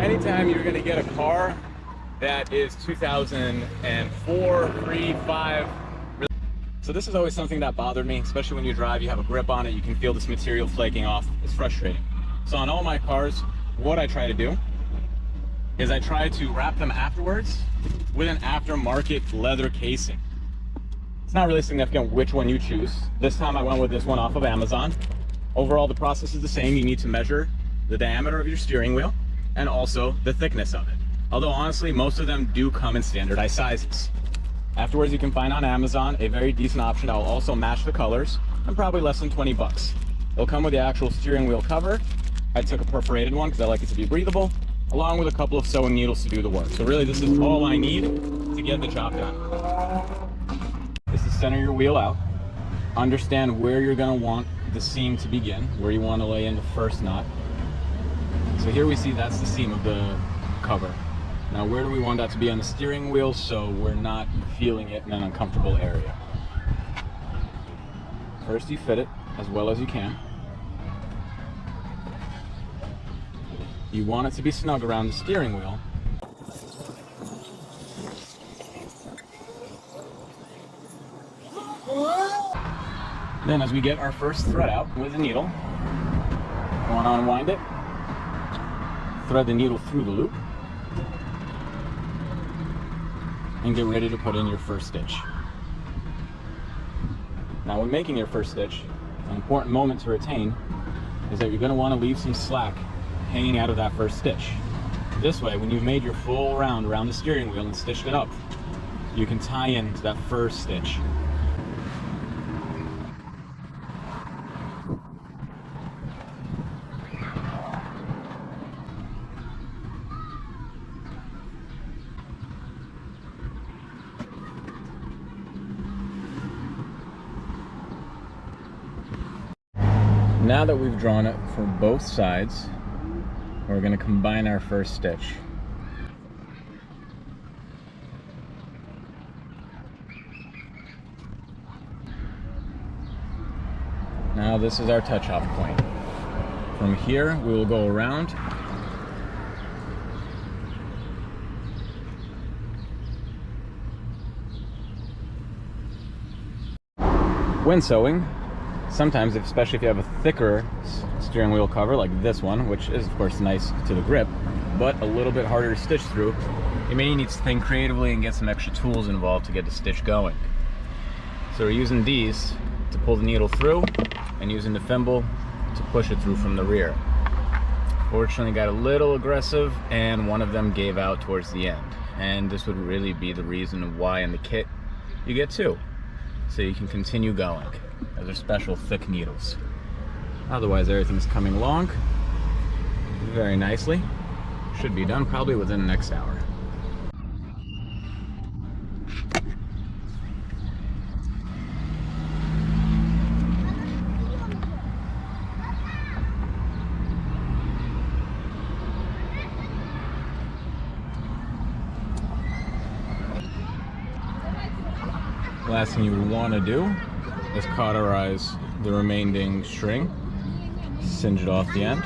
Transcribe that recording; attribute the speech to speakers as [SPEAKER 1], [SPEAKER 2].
[SPEAKER 1] anytime you're going to get a car that is 2004, 3, 5. So this is always something that bothered me, especially when you drive, you have a grip on it, you can feel this material flaking off. It's frustrating. So on all my cars, what I try to do is I try to wrap them afterwards with an aftermarket leather casing. It's not really significant which one you choose. This time I went with this one off of Amazon. Overall, the process is the same. You need to measure the diameter of your steering wheel and also the thickness of it. Although honestly, most of them do come in standardized sizes. Afterwards, you can find on Amazon a very decent option that will also match the colors and probably less than 20 bucks. It'll come with the actual steering wheel cover. I took a perforated one because I like it to be breathable, along with a couple of sewing needles to do the work. So really, this is all I need to get the job done. Is to center your wheel out. Understand where you're going to want the seam to begin, where you want to lay in the first knot. So here we see that's the seam of the cover. Now where do we want that to be on the steering wheel so we're not feeling it in an uncomfortable area? First you fit it as well as you can. You want it to be snug around the steering wheel. Then as we get our first thread out with the needle, we want to unwind it, thread the needle through the loop, and get ready to put in your first stitch. Now when making your first stitch, an important moment to retain is that you're going to want to leave some slack hanging out of that first stitch. This way, when you've made your full round around the steering wheel and stitched it up, you can tie into that first stitch. Now that we've drawn it for both sides, we're going to combine our first stitch. Now this is our touch-off point. From here, we will go around when sewing. Sometimes, especially if you have a thicker steering wheel cover like this one, which is of course nice to the grip, but a little bit harder to stitch through, you may need to think creatively and get some extra tools involved to get the stitch going. So we're using these to pull the needle through and using the thimble to push it through from the rear. Fortunately, got a little aggressive and one of them gave out towards the end. And this would really be the reason why in the kit you get two, so you can continue going. Those are special thick needles. Otherwise, everything's coming along very nicely. Should be done probably within the next hour. Last thing you would want to do is cauterize the remaining string, singe it off the end.